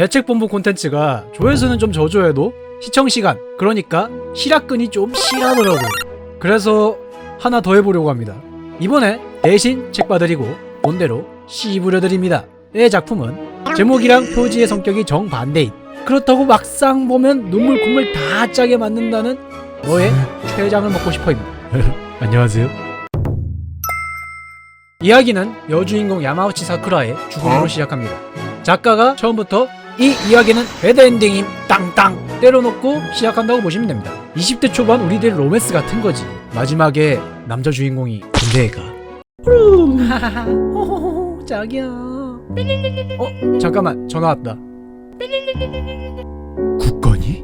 대책본부 콘텐츠가 조회수는 좀 저조해도 시청시간, 그러니까 실학근이 좀 실하더라고요. 그래서 하나 더 해보려고 합니다. 이번에 대신 책 봐드리고 본대로 씨부려드립니다. 이 작품은 제목이랑 표지의 성격이 정반대인, 그렇다고 막상 보면 눈물 콧물 다 짜게 만든다는 너의 췌장을 먹고 싶어입니다. 안녕하세요. 이야기는 여주인공 야마우치 사쿠라의 죽음으로 시작합니다. 작가가 처음부터 이 이야기는 배드엔딩임 땅땅 때려놓고 시작한다고 보시면 됩니다. 20대 초반 우리들 로맨스 같은 거지. 마지막에 남자 주인공이 군대에 가. 호호호 자기야. 잠깐만 전화 왔다. 국건이?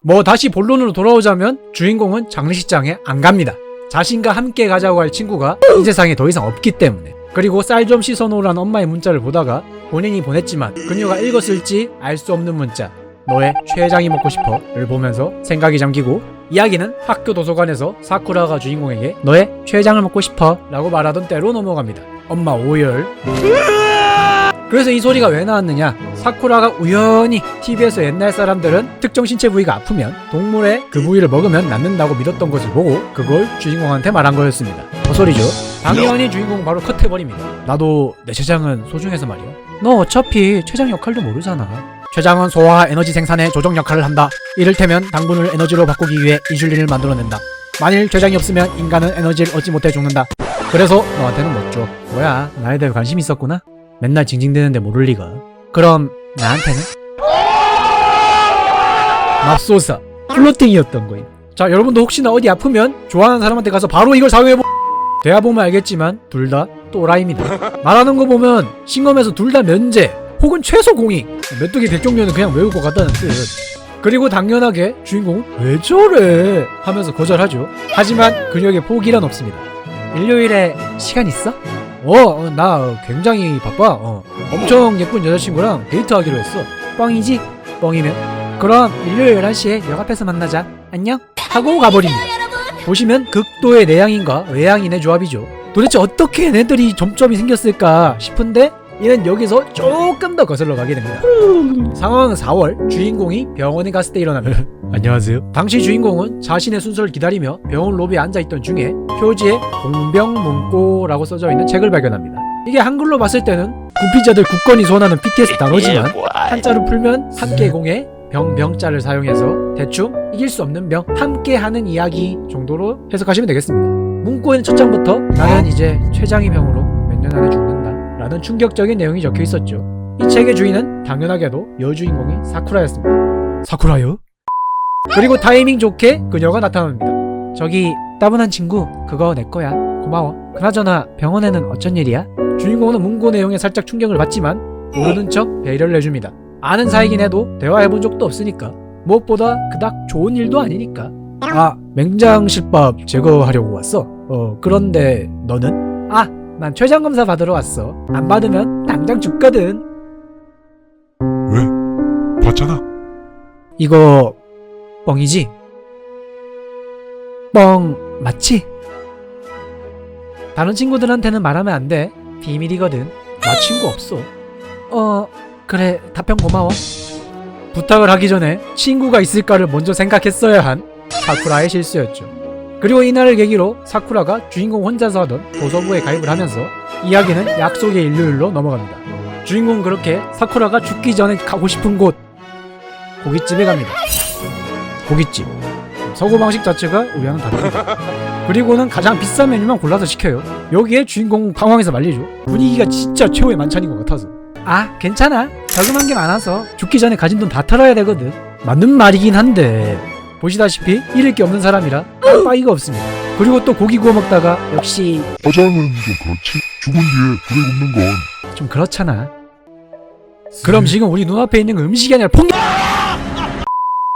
뭐 다시 본론으로 돌아오자면 주인공은 장례식장에 안 갑니다. 자신과 함께 가자고 할 친구가 이 세상에 더 이상 없기 때문에. 그리고 쌀 좀 씻어놓으라는 엄마의 문자를 보다가 본인이 보냈지만 그녀가 읽었을지 알 수 없는 문자, 너의 췌장이 먹고 싶어를 보면서 생각이 잠기고, 이야기는 학교 도서관에서 사쿠라가 주인공에게 너의 췌장을 먹고 싶어 라고 말하던 때로 넘어갑니다. 엄마 오열. 그래서 이 소리가 왜 나왔느냐, 사쿠라가 우연히 TV에서 옛날 사람들은 특정 신체 부위가 아프면 동물의 그 부위를 먹으면 낫는다고 믿었던 것을 보고 그걸 주인공한테 말한 거였습니다. 헛소리죠. 당연히 주인공은 바로 컷해버립니다. 나도 내 췌장은 소중해서 말이야. 너 어차피 췌장 역할도 모르잖아. 췌장은 소화 에너지 생산의 조정 역할을 한다. 이를테면 당분을 에너지로 바꾸기 위해 인슐린을 만들어낸다. 만일 췌장이 없으면 인간은 에너지를 얻지 못해 죽는다. 그래서 너한테는 못 줘. 뭐야, 나에 대해 관심 있었구나? 맨날 징징대는데 모를 리가. 그럼 나한테는? 맙소사 플로팅이었던 거임. 자, 여러분도 혹시나 어디 아프면 좋아하는 사람한테 가서 바로 이걸 사용해보. 대화 보면 알겠지만 둘 다 또라이입니다. 말하는 거 보면 싱엄에서 둘 다 면제 혹은 최소 공익, 메뚜기 100종류는 그냥 외울 것 같다는 뜻. 그리고 당연하게 주인공은 왜 저래 하면서 거절하죠. 하지만 그녀에게 포기란 없습니다. 일요일에 시간 있어? 나 굉장히 바빠. 엄청 예쁜 여자친구랑 데이트하기로 했어. 뻥이지? 뻥이면 그럼 일요일 11시에 역 앞에서 만나자. 안녕? 하고 가버립니다. 보시면 극도의 내향인과 외향인의 조합이죠. 도대체 어떻게 얘네들이 점점이 생겼을까 싶은데 얘는 여기서 조금 더 거슬러 가게 됩니다. 상황은 4월, 주인공이 병원에 갔을 때 일어납니다. 안녕하세요. 당시 주인공은 자신의 순서를 기다리며 병원 로비에 앉아있던 중에 표지에 공병문고라고 써져 있는 책을 발견합니다. 이게 한글로 봤을 때는 군피자들 국건이 소원하는 BTS 단어지만 한자로 풀면 함께공의 병자를 사용해서 대충 이길 수 없는 병, 함께하는 이야기 정도로 해석하시면 되겠습니다. 문고에는 첫 장부터 나는 이제 췌장이 병으로 몇 년 안에 죽는다 라는 충격적인 내용이 적혀 있었죠. 이 책의 주인은 당연하게도 여주인공이 사쿠라였습니다. 사쿠라요? 그리고 타이밍 좋게 그녀가 나타납니다. 저기 따분한 친구, 그거 내 거야. 고마워. 그나저나 병원에는 어쩐 일이야? 주인공은 문고 내용에 살짝 충격을 받지만 모르는 척 배려를 해줍니다. 아는 사이긴 해도 대화해본 적도 없으니까, 무엇보다 그닥 좋은 일도 아니니까. 맹장실밥 제거하려고 왔어. 그런데 너는? 난 췌장 검사 받으러 왔어. 안 받으면 당장 죽거든. 왜? 봤잖아. 이거 뻥이지? 뻥 맞지? 다른 친구들한테는 말하면 안 돼. 비밀이거든. 나 친구 없어. 그래, 답변 고마워. 부탁을 하기 전에 친구가 있을까를 먼저 생각했어야 한 사쿠라의 실수였죠. 그리고 이날을 계기로 사쿠라가 주인공 혼자서 하던 도서부에 가입을 하면서 이야기는 약속의 일요일로 넘어갑니다. 주인공은 그렇게 사쿠라가 죽기 전에 가고 싶은 곳, 고깃집에 갑니다. 고깃집 서구방식 자체가 우리와는 다릅니다. 그리고는 가장 비싼 메뉴만 골라서 시켜요. 여기에 주인공은 당황해서 말리죠. 분위기가 진짜 최후의 만찬인 것 같아서. 괜찮아, 저금한 게 많아서 죽기 전에 가진 돈 다 털어야 되거든. 맞는 말이긴 한데 보시다시피 잃을 게 없는 사람이라 빠이가 없습니다. 그리고 또 고기 구워 먹다가 역시 화장은 좀 그렇지. 죽은 뒤에 불에 굽는 건 좀 그렇잖아. 그럼 지금 우리 눈앞에 있는 건 음식이 아니라 폭력!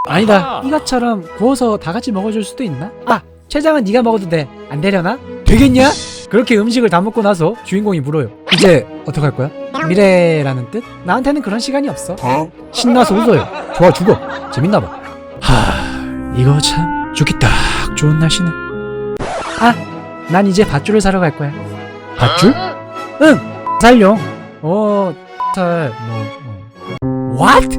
아니다, 이것처럼 구워서 다 같이 먹어줄 수도 있나? 췌장은 네가 먹어도 돼. 안 되려나? 되겠냐? 그렇게 음식을 다 먹고 나서 주인공이 물어요. 이제 어떡할 거야? 미래라는 뜻? 나한테는 그런 시간이 없어. 신나서 웃어요. 좋아 죽어. 재밌나봐. 이거 참 죽기 딱 좋은 날씨네. 난 이제 밧줄을 사러 갈 거야. 밧줄? 응! 살용. What?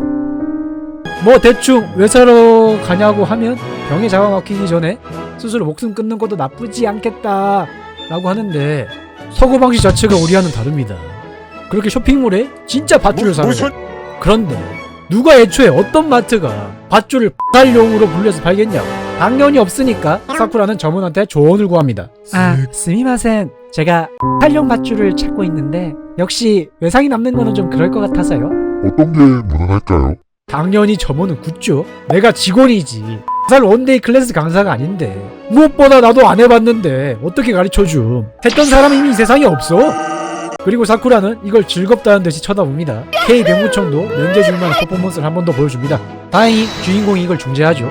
뭐 대충 왜 사러 가냐고 하면 병에 잡아먹히기 전에 스스로 목숨 끊는 것도 나쁘지 않겠다 라고 하는데 사고방식 자체가 우리와는 다릅니다. 그렇게 쇼핑몰에 진짜 밧줄을 사러 가요. 그런데 누가 애초에 어떤 마트가 밧줄을 살용으로 분류해서 팔겠냐? 당연히 없으니까 사쿠라는 점원한테 조언을 구합니다. 스미마센, 제가 살용 밧줄을 찾고 있는데 역시 외상이 남는 거는 좀 그럴 것 같아서요. 어떤 게 무난할까요? 당연히 점원은 굳죠. 내가 직원이지 살 원데이 클래스 강사가 아닌데 무엇보다 나도 안 해봤는데 어떻게 가르쳐줌. 했던 사람은 이미 이 세상에 없어. 그리고 사쿠라는 이걸 즐겁다는 듯이 쳐다봅니다. K 병무청도 면제 줄만한 퍼포먼스를 한 번 더 보여줍니다. 다행히 주인공이 이걸 중재하죠.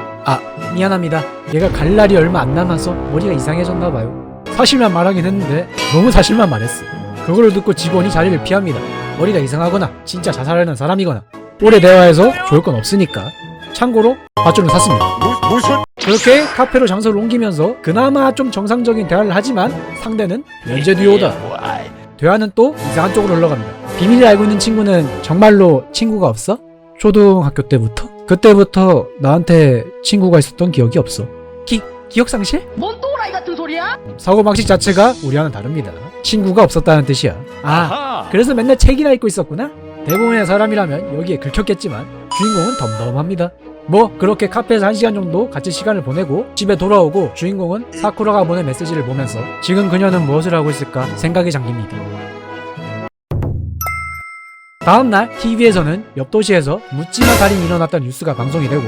미안합니다. 얘가 갈 날이 얼마 안 남아서 머리가 이상해졌나봐요. 사실만 말하긴 했는데 너무 사실만 말했어. 그걸 듣고 직원이 자리를 피합니다. 머리가 이상하거나 진짜 자살하는 사람이거나 오래 대화해서 좋을 건 없으니까. 참고로 밧줄은 샀습니다. 그렇게 카페로 장소를 옮기면서 그나마 좀 정상적인 대화를 하지만 상대는 면제 듀오다. 대화는 또 이상한 쪽으로 흘러갑니다. 비밀을 알고 있는 친구는 정말로 친구가 없어? 초등학교 때부터? 그때부터 나한테 친구가 있었던 기억이 없어. 기억상실? 뭔 또라이 같은 소리야? 사고방식 자체가 우리와는 다릅니다. 친구가 없었다는 뜻이야. 그래서 맨날 책이나 읽고 있었구나? 대부분의 사람이라면 여기에 긁혔겠지만 주인공은 덤덤합니다. 뭐 그렇게 카페에서 1시간 정도 같이 시간을 보내고 집에 돌아오고 주인공은 사쿠라가 보낸 메시지를 보면서 지금 그녀는 무엇을 하고 있을까 생각에 잠깁니다. 다음날 TV에서는 옆 도시에서 묻지마 살인이 일어났다는 뉴스가 방송이 되고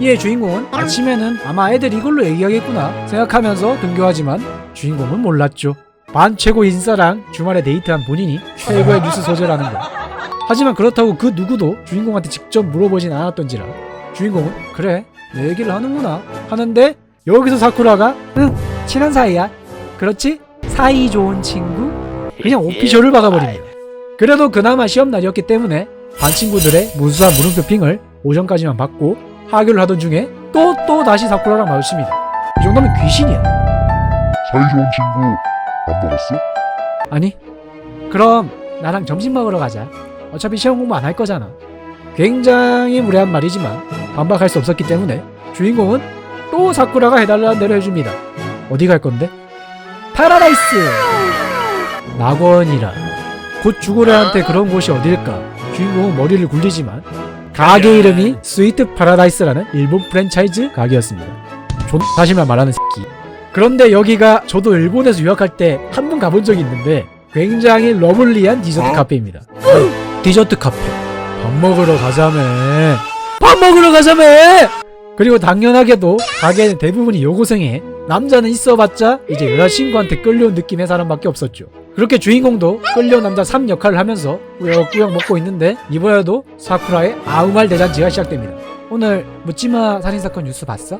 이에 주인공은 아침에는 아마 애들 이걸로 얘기하겠구나 생각하면서 등교하지만 주인공은 몰랐죠. 반 최고 인싸랑 주말에 데이트한 본인이 최고의 뉴스 소재라는 거. 하지만 그렇다고 그 누구도 주인공한테 직접 물어보진 않았던지라 주인공은 그래 내 얘기를 하는구나 하는데 여기서 사쿠라가 응 친한 사이야 그렇지 사이 좋은 친구 그냥 오피셜을 박아버립니다. 그래도 그나마 시험날이었기 때문에 반 친구들의 무수한 물음표 핑을 오전까지만 받고 하교를 하던 중에 또 다시 사쿠라랑 마주칩니다. 이 정도면 귀신이야. 사이 좋은 친구 안 먹었어? 아니 그럼 나랑 점심 먹으러 가자. 어차피 시험 공부 안 할 거잖아. 굉장히 무례한 말이지만 반박할 수 없었기 때문에 주인공은 또 사쿠라가 해달라는 대로 해줍니다. 어디 갈 건데? 파라다이스! 낙원이라. 곧 죽을 애한테 그런 곳이 어딜까? 주인공은 머리를 굴리지만 가게 이름이 스위트 파라다이스라는 일본 프랜차이즈 가게였습니다. 사실만 말하는 새끼. 그런데 여기가 저도 일본에서 유학할 때 한 번 가본 적이 있는데 굉장히 러블리한 디저트 카페입니다. 디저트 카페. 밥 먹으러 가자며. 밥 먹으러 가자며! 그리고 당연하게도 가게는 대부분이 여고생에 남자는 있어봤자 이제 여자친구한테 끌려온 느낌의 사람밖에 없었죠. 그렇게 주인공도 끌려온 남자 3 역할을 하면서 꾸역꾸역 먹고 있는데 이번에도 사쿠라의 아무 말 대잔치가 시작됩니다. 오늘 묻지마 살인사건 뉴스 봤어?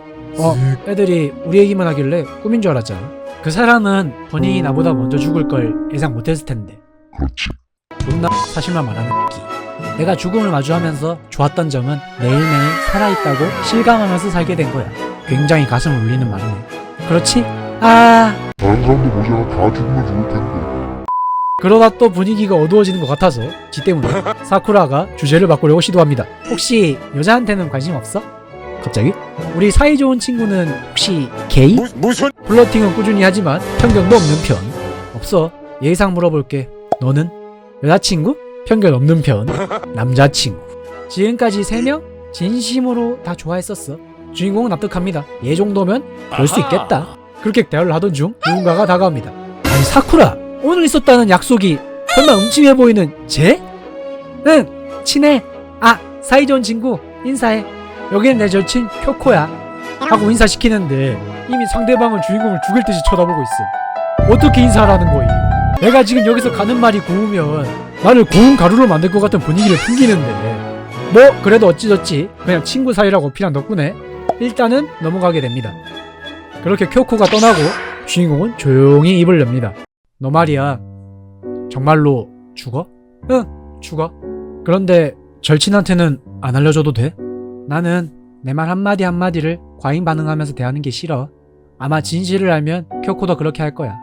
애들이 우리 얘기만 하길래 꿈인 줄 알았잖아. 그 사람은 본인이 나보다 먼저 죽을 걸 예상 못했을 텐데. 그렇지. 존나 사실만 말하는 기. 내가 죽음을 마주하면서 좋았던 점은 매일매일 살아있다고 실감하면서 살게 된 거야. 굉장히 가슴을 울리는 말이네. 그렇지? 다른 사람도 모자라 다 죽으면 죽을 텐데. 그러다 또 분위기가 어두워지는 것 같아서 지 때문에 사쿠라가 주제를 바꾸려고 시도합니다. 혹시 여자한테는 관심 없어? 갑자기? 우리 사이좋은 친구는 혹시 게이? 무슨? 플러팅은 꾸준히 하지만 편견도 없는 편. 없어. 예의상 물어볼게. 너는? 여자친구? 편견 없는 편. 남자친구. 지금까지 3명? 진심으로 다 좋아했었어. 주인공은 납득합니다. 얘 정도면 그럴 수 있겠다. 그렇게 대화를 하던 중 누군가가 다가옵니다. 아니 사쿠라! 오늘 있었다는 약속이 설마 음침해 보이는 쟤? 응! 친해! 사이좋은 친구 인사해. 여기는 내 절친 쿄코야 하고 인사시키는데 이미 상대방은 주인공을 죽일 듯이 쳐다보고 있어. 어떻게 인사하라는 거임? 내가 지금 여기서 가는 말이 고우면 나를 고운 가루로 만들 것 같은 분위기를 풍기는데 뭐 그래도 어찌저찌 그냥 친구 사이라고 어필한 덕분에 일단은 넘어가게 됩니다. 그렇게 쿄코가 떠나고 주인공은 조용히 입을 엽니다. 너 말이야 정말로 죽어? 응 죽어. 그런데 절친한테는 안 알려줘도 돼? 나는 내 말 한마디 한마디를 과잉 반응하면서 대하는 게 싫어. 아마 진실을 알면 쿄코도 그렇게 할 거야.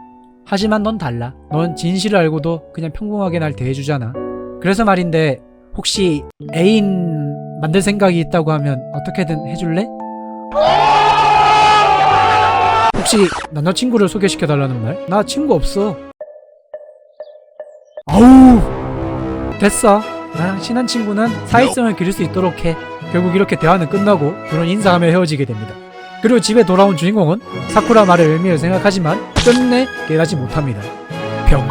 하지만 넌 달라. 넌 진실을 알고도 그냥 평범하게 날 대해주잖아. 그래서 말인데 혹시 애인 만들 생각이 있다고 하면 어떻게든 해줄래? 혹시 남자친구를 소개시켜달라는 말? 나 친구 없어. 아우 됐어. 나랑 친한 친구는 사회성을 기를 수 있도록 해. 결국 이렇게 대화는 끝나고 둘은 인사하며 헤어지게 됩니다. 그리고 집에 돌아온 주인공은 사쿠라 말의 의미를 생각하지만 끝내 깨닫지 못합니다. 병.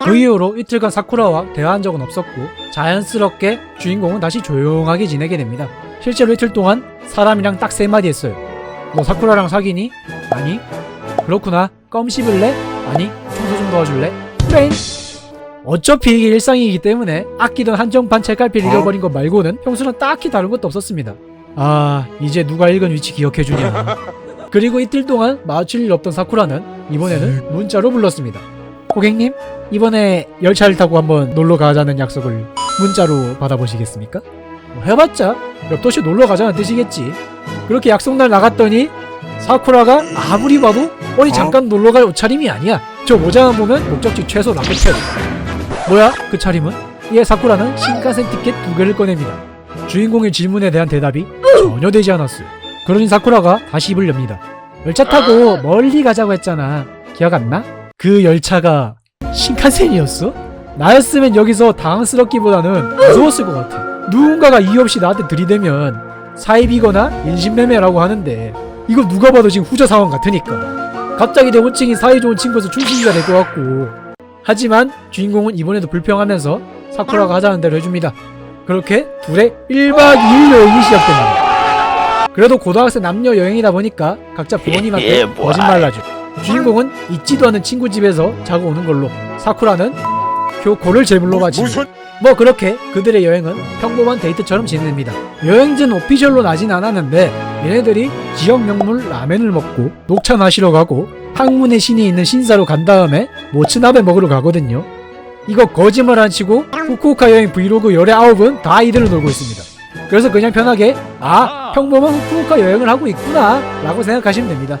그 이후로 이틀간 사쿠라와 대화한 적은 없었고 자연스럽게 주인공은 다시 조용하게 지내게 됩니다. 실제로 이틀 동안 사람이랑 딱 3마디 했어요. 너 사쿠라랑 사귀니? 아니. 그렇구나. 껌 씹을래? 아니. 청소 좀 도와줄래? 그래. 어차피 이게 일상이기 때문에 아끼던 한정판 책갈피를 잃어버린 것 말고는 평소랑 딱히 다른 것도 없었습니다. 아, 이제 누가 읽은 위치 기억해주냐. 그리고 이틀 동안 마주칠 일 없던 사쿠라는 이번에는 문자로 불렀습니다. 고객님, 이번에 열차를 타고 한번 놀러 가자는 약속을 문자로 받아보시겠습니까? 뭐 해봤자 옆 도시 놀러 가자는 뜻이겠지. 그렇게 약속날 나갔더니 사쿠라가 아무리 봐도 잠깐 놀러 갈 옷차림이 아니야. 저 모자만 보면 목적지 최소 라켓. 뭐야 그 차림은? 이에 사쿠라는 신칸센 티켓 2개를 꺼냅니다. 주인공의 질문에 대한 대답이 전혀 되지 않았어요. 그러니 사쿠라가 다시 입을 엽니다. 열차 타고 멀리 가자고 했잖아. 기억 안 나? 그 열차가 신칸센이었어? 나였으면 여기서 당황스럽기보다는 무서웠을 것 같아. 누군가가 이유 없이 나한테 들이대면 사입이거나 인신매매라고 하는데 이거 누가 봐도 지금 후자 상황 같으니까. 갑자기 내 호칭이 사이좋은 친구에서 춘식이가 될 것 같고. 하지만 주인공은 이번에도 불평하면서 사쿠라가 하자는 대로 해줍니다. 그렇게 둘의 1박 2일 여행이 시작됩니다. 그래도 고등학생 남녀 여행이다 보니까 각자 부모님한테 거짓말을 하죠. 주인공은 잊지도 않은 친구 집에서 자고 오는 걸로 사쿠라는 교코를 제물로 바칩니다. 뭐 그렇게 그들의 여행은 평범한 데이트처럼 진행됩니다. 여행지는 오피셜로 나진 않았는데 얘네들이 지역 명물 라멘을 먹고 녹차 마시러 가고 항문의 신이 있는 신사로 간 다음에 모츠나베 먹으러 가거든요. 이거 거짓말 안 치고 후쿠오카 여행 브이로그 19은 다 이대로 놀고 있습니다. 그래서 그냥 편하게 평범한 후쿠오카 여행을 하고 있구나 라고 생각하시면 됩니다.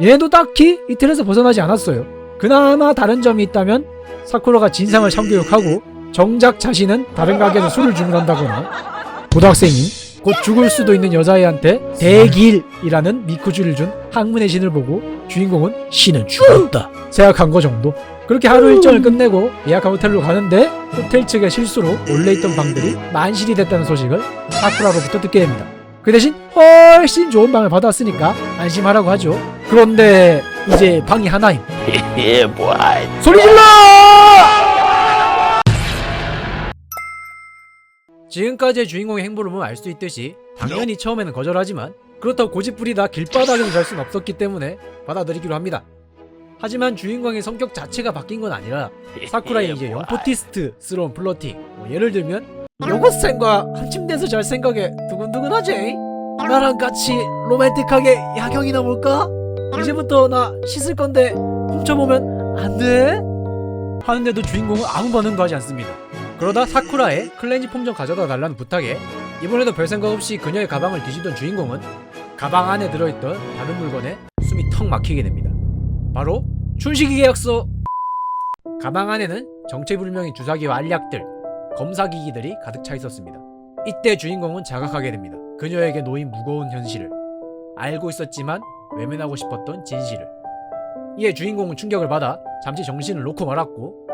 얘네도 딱히 이틀에서 벗어나지 않았어요. 그나마 다른 점이 있다면 사쿠라가 진상을 참교육하고 정작 자신은 다른 가게에서 술을 주문한다거나 고등학생인 곧 죽을 수도 있는 여자애한테 대길이라는 미쿠주를 준 항문의 신을 보고 주인공은 신은 죽었다 생각한 거 정도. 그렇게 하루 일정을 끝내고 예약한 호텔로 가는데 호텔 측의 실수로 원래 있던 방들이 만실이 됐다는 소식을 사쿠라로부터 듣게 됩니다. 그 대신 훨씬 좋은 방을 받았으니까 안심하라고 하죠. 그런데 이제 방이 하나임. 소리 질러! 지금까지의 주인공의 행보를 보면 알 수 있듯이 당연히 처음에는 거절하지만 그렇다고 고집부리다 길바닥에서 잘 수는 없었기 때문에 받아들이기로 합니다. 하지만 주인공의 성격 자체가 바뀐 건 아니라 사쿠라의 이제 영포티스트스러운 플러팅, 예를 들면 요것쌤과 한 침대에서 잘 생각에 두근두근하지? 나랑 같이 로맨틱하게 야경이나 볼까? 이제부터 나 씻을 건데 훔쳐보면 안 돼? 하는데도 주인공은 아무 반응도 하지 않습니다. 그러다 사쿠라의 클렌지 폼 좀 가져다 달라는 부탁에 이번에도 별 생각 없이 그녀의 가방을 뒤집던 주인공은 가방 안에 들어있던 다른 물건에 숨이 턱 막히게 됩니다. 바로 춘식이 계약서! 가방 안에는 정체불명의 주사기와 알약들, 검사기기들이 가득 차 있었습니다. 이때 주인공은 자각하게 됩니다. 그녀에게 놓인 무거운 현실을, 알고 있었지만 외면하고 싶었던 진실을. 이에 주인공은 충격을 받아 잠시 정신을 놓고 말았고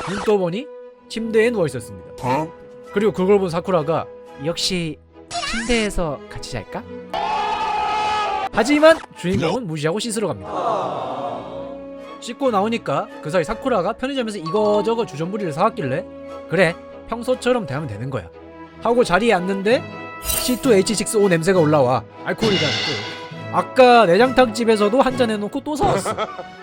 눈 떠보니 침대에 누워있었습니다. 그리고 그걸 본 사쿠라가 역시 침대에서 같이 잘까? 하지만 주인공은 무시하고 씻으러 갑니다. 씻고 나오니까 그 사이 사쿠라가 편의점에서 이거저거 주전부리를 사왔길래 그래 평소처럼 대하면 되는 거야 하고 자리에 앉는데 C2H6O 냄새가 올라와. 알코올이라는 거. 아까 내장탕집에서도 한잔 해놓고 또 사왔어.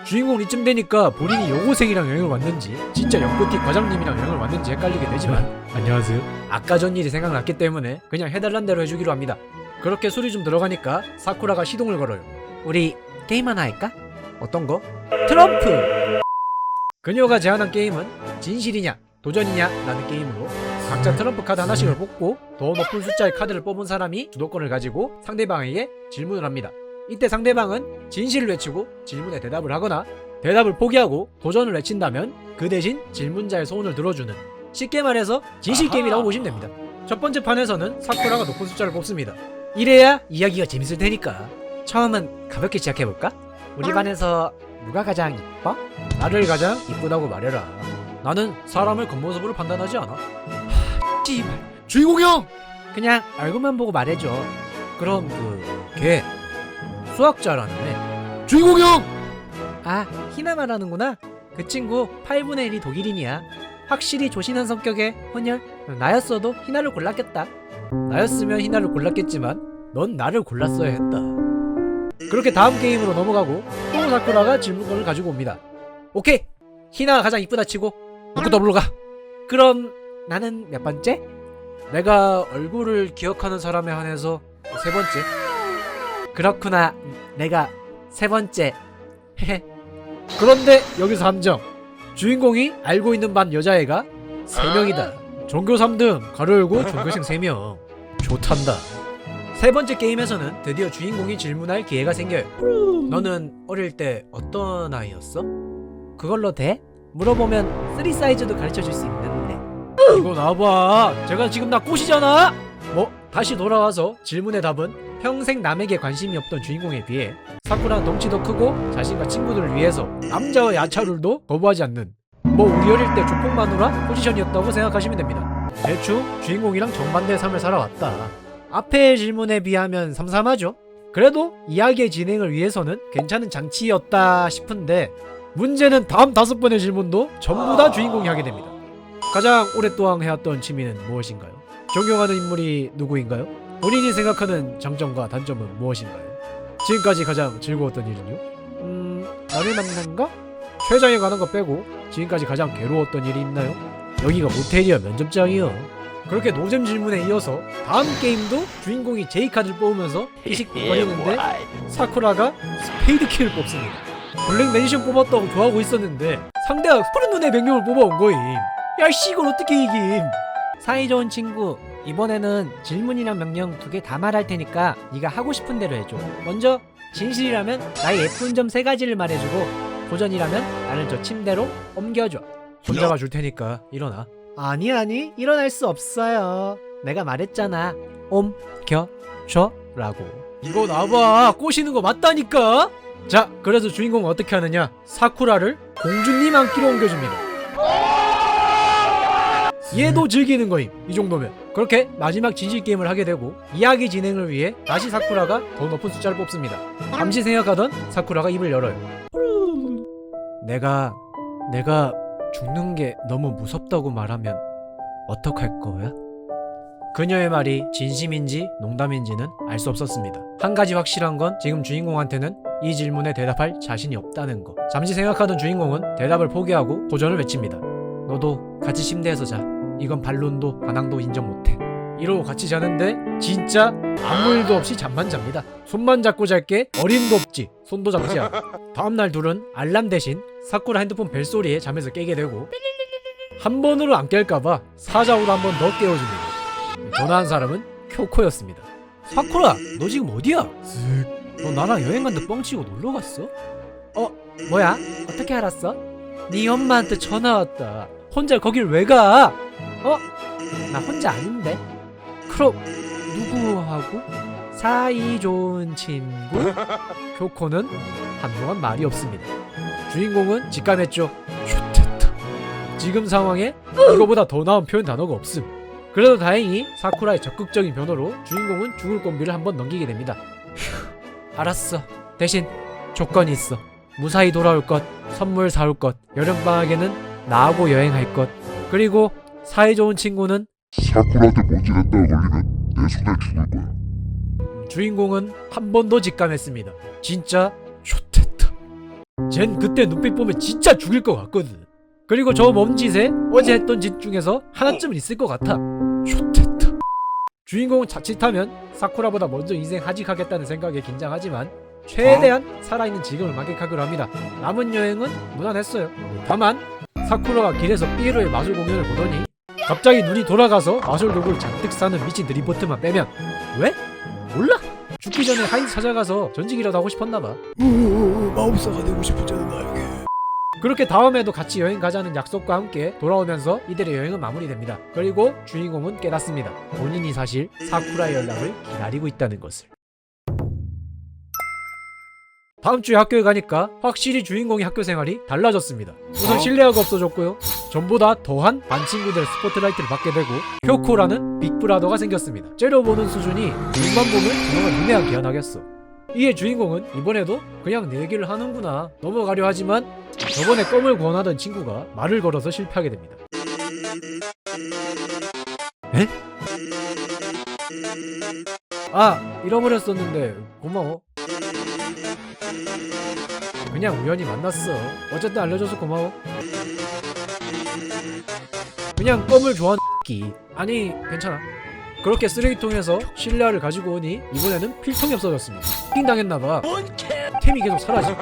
주인공은 이쯤 되니까 본인이 여고생이랑 여행을 왔는지 진짜 영포티 과장님이랑 여행을 왔는지 헷갈리게 되지만 안녕하세요. 아까 전 일이 생각났기 때문에 그냥 해달란 대로 해주기로 합니다. 그렇게 술이 좀 들어가니까 사쿠라가 시동을 걸어요. 우리 게임 하나 할까? 어떤 거? 트럼프! 그녀가 제안한 게임은 진실이냐 도전이냐 라는 게임으로 각자 트럼프 카드 하나씩을 뽑고 더 높은 숫자의 카드를 뽑은 사람이 주도권을 가지고 상대방에게 질문을 합니다. 이때 상대방은 진실을 외치고 질문에 대답을 하거나 대답을 포기하고 도전을 외친다면 그 대신 질문자의 소원을 들어주는, 쉽게 말해서 진실 게임이라고 보시면 됩니다. 첫 번째 판에서는 사쿠라가 높은 숫자를 뽑습니다. 이래야 이야기가 재밌을 테니까 처음은 가볍게 시작해볼까? 우리 반에서 누가 가장 이뻐? 나를 가장 이쁘다고 말해라. 나는 사람을 겉모습으로 판단하지 않아. 씨발 주인공 형! 그냥 얼굴만 보고 말해줘. 그럼 걔 수학 잘하네. 주인공 형! 아, 희나 말하는구나. 그 친구 8분의 1이 독일인이야. 확실히 조신한 성격의 혼혈. 나였어도 희나를 골랐겠다. 나였으면 희나를 골랐겠지만 넌 나를 골랐어야 했다. 그렇게 다음 게임으로 넘어가고 또 사쿠라가 질문권을 가지고 옵니다. 오케이! 희나가 가장 이쁘다 치고 누구 더블로 가. 그럼 나는 몇 번째? 내가 얼굴을 기억하는 사람에 한해서 세 번째. 그렇구나. 내가 세 번째. 헤헤. 그런데 여기서 함정. 주인공이 알고 있는 반 여자애가 3명이다. 전교 3등 가로 열고 전교생 3명. 좋단다. 세 번째 게임에서는 드디어 주인공이 질문할 기회가 생겨요. 너는 어릴 때 어떤 아이였어? 그걸로 돼? 물어보면 3 사이즈도 가르쳐줄 수 있는데. 이거 나봐. 제가 지금 나 꼬시잖아. 다시 돌아와서 질문의 답은 평생 남에게 관심이 없던 주인공에 비해 사쿠라는 덩치도 크고 자신과 친구들을 위해서 남자와 야차룰도 거부하지 않는, 우리 어릴 때 조폭마누라 포지션이었다고 생각하시면 됩니다. 대충 주인공이랑 정반대의 삶을 살아왔다. 앞의 질문에 비하면 삼삼하죠. 그래도 이야기의 진행을 위해서는 괜찮은 장치였다 싶은데 문제는 다음 5번의 질문도 전부 다 주인공이 하게 됩니다. 가장 오랫동안 해왔던 취미는 무엇인가요? 존경하는 인물이 누구인가요? 본인이 생각하는 장점과 단점은 무엇인가요? 지금까지 가장 즐거웠던 일은요? 나를 만난 거? 최장에 가는 거 빼고 지금까지 가장 괴로웠던 일이 있나요? 여기가 모텔이야 면접장이요. 그렇게 노잼 질문에 이어서 다음 게임도 주인공이 제이카드를 뽑으면서 피식거리는데 사쿠라가 스페이드 키를 뽑습니다. 블랙 맨션 뽑았다고 좋아하고 있었는데 상대가 푸른 눈의 백룡을 뽑아온 거임. 야씨 이걸 어떻게 이김. 사이좋은 친구, 이번에는 질문이랑 명령 2개 다 말할 테니까 네가 하고 싶은 대로 해줘. 먼저 진실이라면 나의 예쁜 점 3가지를 말해주고 도전이라면 나를 저 침대로 옮겨줘. 손잡아 줄 테니까 일어나. 아니 일어날 수 없어요. 내가 말했잖아. 옮겨줘 라고. 이거 나봐. 꼬시는 거 맞다니까. 자, 그래서 주인공은 어떻게 하느냐. 사쿠라를 공주님 안기로 옮겨줍니다. 얘도 즐기는 거임. 이 정도면. 그렇게 마지막 진실 게임을 하게 되고 이야기 진행을 위해 다시 사쿠라가 더 높은 숫자를 뽑습니다. 잠시 생각하던 사쿠라가 입을 열어요. 내가 죽는 게 너무 무섭다고 말하면 어떡할 거야? 그녀의 말이 진심인지 농담인지는 알 수 없었습니다. 한 가지 확실한 건 지금 주인공한테는 이 질문에 대답할 자신이 없다는 거. 잠시 생각하던 주인공은 대답을 포기하고 도전을 외칩니다. 너도 같이 침대에서 자. 이건 반론도 반항도 인정 못해. 이러고 같이 자는데 진짜 아무 일도 없이 잠만 잡니다. 손만 잡고 잘게 어림도 없지. 손도 잡지 않아. 다음날 둘은 알람 대신 사쿠라 핸드폰 벨소리에 잠에서 깨게 되고 한 번으로 안 깰까봐 사자우로 한 번 더 깨워줍니다. 전화한 사람은 쿄코였습니다. 사쿠라 너 지금 어디야? 너 나랑 여행 간다 뻥치고 놀러 갔어? 뭐야? 어떻게 알았어? 네 엄마한테 전화 왔다. 혼자 거길 왜 가? 나 혼자 아닌데. 그럼 누구하고? 사이 좋은 친구? 쿄코는 한동안 말이 없습니다. 주인공은 직감했죠. 좋됐다. 지금 상황에 이거보다 더 나은 표현 단어가 없음. 그래도 다행히 사쿠라의 적극적인 변호로 주인공은 죽을 꼼비를 한번 넘기게 됩니다. 알았어. 대신 조건이 있어. 무사히 돌아올 것, 선물 사올 것, 여름방학에는 나하고 여행할 것, 그리고 사이좋은 친구는 사쿠라한테 뭔지 냈다가 걸리면 내 손에 죽을 거야. 주인공은 한 번 더 직감했습니다. 진짜 좋됐다. 쟨 그때 눈빛 보면 진짜 죽일 것 같거든. 그리고 저 몸짓에 어제 했던 짓 중에서 하나쯤은 있을 것 같아. 좋됐다. 주인공은 자칫하면 사쿠라보다 먼저 인생 하직하겠다는 생각에 긴장하지만 최대한 살아있는 지금을 만끽하기로 합니다. 남은 여행은 무난했어요. 다만 사쿠라가 길에서 삐에로의 마술 공연을 보더니 갑자기 눈이 돌아가서 마술 도구를 잔뜩 싸는 미친 드리포트만 빼면 왜? 몰라? 죽기 전에 하인즈 찾아가서 전직이라도 하고 싶었나봐. 마법사가 되고 싶었잖아 나에게. 그렇게 다음에도 같이 여행 가자는 약속과 함께 돌아오면서 이들의 여행은 마무리됩니다. 그리고 주인공은 깨닫습니다. 본인이 사실 사쿠라의 연락을 기다리고 있다는 것을. 다음 주에 학교에 가니까 확실히 주인공의 학교 생활이 달라졌습니다. 우선 신뢰가 없어졌고요. 전보다 더한 반 친구들의 스포트라이트를 받게 되고 효코라는 빅브라더가 생겼습니다. 째려보는 수준이 눈만 보면 정말 눈에 기어나겠어. 이에 주인공은 이번에도 그냥 내 얘기를 하는구나 넘어가려 하지만 저번에 껌을 권하던 친구가 말을 걸어서 실패하게 됩니다. 에? 아, 잃어버렸었는데 고마워. 그냥 우연히 만났어. 어쨌든 알려줘서 고마워. 그냥 껌을 좋아하는 끼. 아니 괜찮아. 그렇게 쓰레기통에서 신뢰를 가지고 오니 이번에는 필통이 없어졌습니다. 킹 당했나봐. 템이 계속 사라지.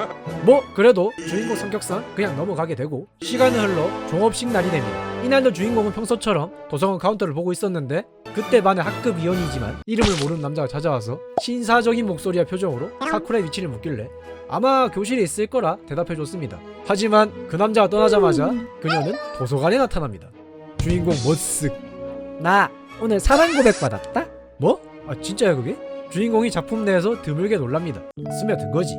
뭐 그래도 주인공 성격상 그냥 넘어가게 되고 시간은 흘러 종업식 날이 됩니다. 이날도 주인공은 평소처럼 도서관 카운터를 보고 있었는데 그때 반의 학급 위원이지만 이름을 모르는 남자가 찾아와서 신사적인 목소리와 표정으로 사쿠라의 위치를 묻길래 아마 교실에 있을 거라 대답해줬습니다. 하지만 그 남자가 떠나자마자 그녀는 도서관에 나타납니다. 주인공 머쓱. 나 오늘 사랑 고백 받았다? 뭐? 아 진짜야 그게? 주인공이 작품 내에서 드물게 놀랍니다. 스며든 거지.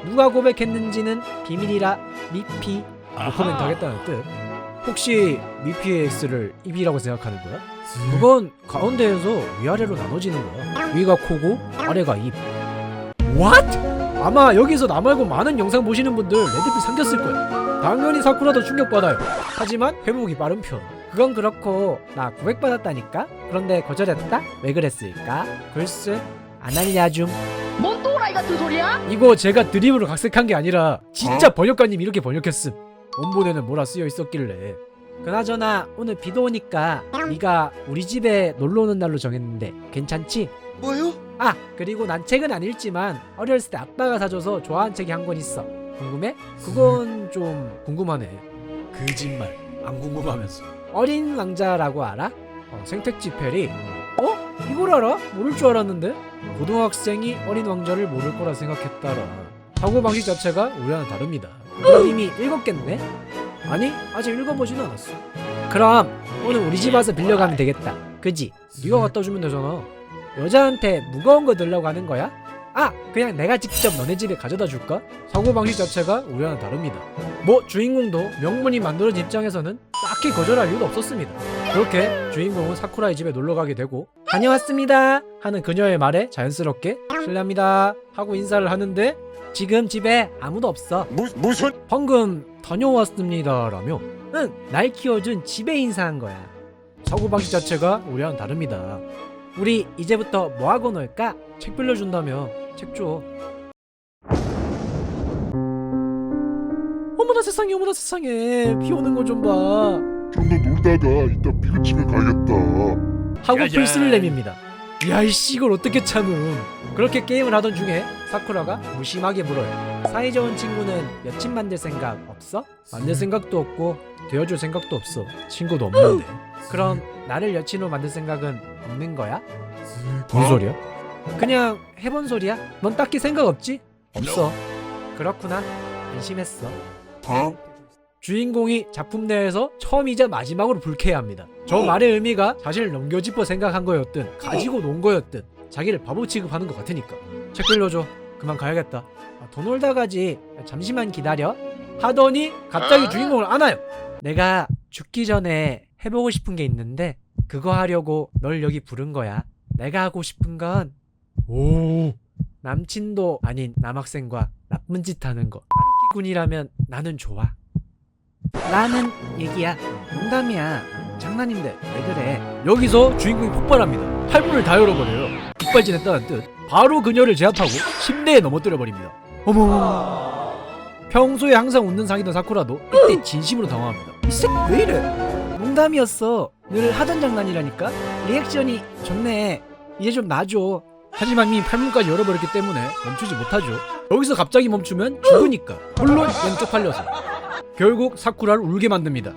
누가 고백했는지는 비밀이라 미피 코멘트 하겠다는 뜻. 혹시 미피의 X를 입이라고 생각하는 거야? 그건 가운데에서 위아래로 나눠지는 거야. 위가 코고 아래가 입. What? 아마 여기서 나 말고 많은 영상 보시는 분들 레드필 삼겼을 거야. 당연히 사쿠라도 충격받아요. 하지만 회복이 빠른 편. 그건 그렇고 나 고백받았다니까? 그런데 거절했다? 왜 그랬을까? 글쎄 안 알려줌. 뭔 또라이 같은 소리야? 이거 제가 드립으로 각색한 게 아니라 진짜 번역가님이 이렇게 번역했음. 원본에는 뭐라 쓰여 있었길래. 그나저나 오늘 비도 오니까 네가 우리 집에 놀러 오는 날로 정했는데 괜찮지? 뭐요? 아 그리고 난 책은 안 읽지만 어렸을 때 아빠가 사줘서 좋아하는 책이 한 권 있어. 궁금해? 그건 좀 궁금하네. 거짓말. 안 궁금하면서. 어린 왕자라고 알아? 생택지 페리. 이걸 알아? 모를 줄 알았는데. 고등학생이 어린 왕자를 모를 거라 생각했다라. 사고방식 자체가 우리와는 다릅니다. 그럼 이미 읽었겠네? 아니 아직 읽어보진 않았어. 그럼 오늘 우리 집 와서 빌려가면 되겠다. 그지? 네가 갖다 주면 되잖아. 여자한테 무거운 거 들려고 하는 거야? 아 그냥 내가 직접 너네 집에 가져다 줄까? 사고방식 자체가 우리와는 다릅니다. 뭐 주인공도 명문이 만들어진 입장에서는 딱히 거절할 이유도 없었습니다. 그렇게 주인공은 사쿠라의 집에 놀러가게 되고 다녀왔습니다 하는 그녀의 말에 자연스럽게 실례합니다 하고 인사를 하는데 지금 집에 아무도 없어. 무슨? 방금 다녀왔습니다 라며 응 날 키워준 집에 인사한 거야. 사고방식 자체가 우리와는 다릅니다. 우리 이제부터 뭐하고 놀까? 책 빌려준다며 책 줘. 어머나 세상에 어머나 세상에 비 오는 거 좀 봐 좀 더 놀다가 이따 피그집에 가야겠다. 하고 야야. 플스를 내밉니다. 야이씨 이걸 어떻게 참음. 그렇게 게임을 하던 중에 사쿠라가 무심하게 물어요. 사이좋은 친구는 여친 만들 생각 없어? 만들 생각도 없고 되어줄 생각도 없어. 친구도 없는데. 그럼 나를 여친으로 만들 생각은 없는 거야? 무슨 소리야? 그냥 해본 소리야? 넌 딱히 생각 없지? 없어. 그렇구나. 안심했어. 주인공이 작품 내에서 처음이자 마지막으로 불쾌해합니다. 저 말의 의미가 자신을 넘겨짚어 생각한 거였든 가지고 논 거였든 자기를 바보 취급하는 것 같으니까. 책 빌려줘. 그만 가야겠다. 더 놀다 가지. 잠시만 기다려. 하더니 갑자기 주인공을 안아요. 내가 죽기 전에 해보고 싶은 게 있는데 그거 하려고 널 여기 부른 거야. 내가 하고 싶은 건 남친도 아닌 남학생과 나쁜 짓 하는 거. 하루키군이라면 나는 좋아. 라는 얘기야. 농담이야. 장난인데 왜 그래. 여기서 주인공이 폭발합니다. 팔문을 다 열어버려요. 이빨진했다는 뜻. 바로 그녀를 제압하고 침대에 넘어뜨려버립니다. 어머. 평소에 항상 웃는 상이던 사쿠라도 이때 진심으로 당황합니다. 이 새끼 왜 이래. 농담이었어. 늘 하던 장난이라니까. 리액션이 좋네. 이제 좀 놔줘. 하지만 이미 팔문까지 열어버렸기 때문에 멈추지 못하죠. 여기서 갑자기 멈추면 죽으니까. 물론 왼쪽 팔려서. 결국 사쿠라를 울게 만듭니다.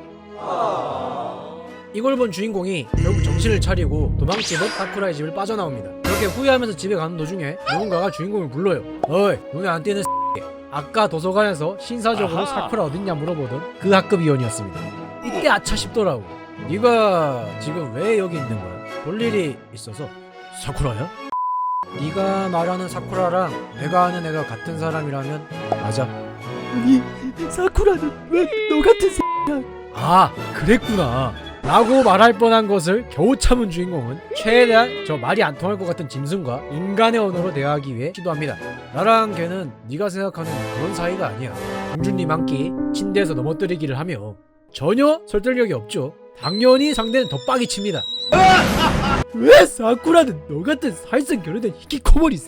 이걸 본 주인공이 결국 정신을 차리고 도망치듯 사쿠라의 집을 빠져나옵니다. 그렇게 후회하면서 집에 가는 도중에 누군가가 주인공을 불러요. 어이, 눈에 안 띄는 X. 아까 도서관에서 신사적으로 사쿠라 어딨냐 물어보던 그 학급 위원이었습니다. 이때 아차 싶더라고. 네가 지금 왜 여기 있는 거야? 볼 일이 있어서. 사쿠라야? 네가 말하는 사쿠라랑 내가 아는 애가 같은 사람이라면 맞아. 아니 사쿠라는 왜 너 같은 아, 그랬구나 라고 말할 뻔한 것을 겨우 참은 주인공은 최대한 저 말이 안 통할 것 같은 짐승과 인간의 언어로 대화하기 위해 시도합니다. 나랑 걔는 네가 생각하는 그런 사이가 아니야. 공주님 한 끼 침대에서 넘어뜨리기를 하며 전혀 설득력이 없죠. 당연히 상대는 더 빡이 칩니다. 왜 사쿠라는 너 같은 살성 결혼된 히키코모리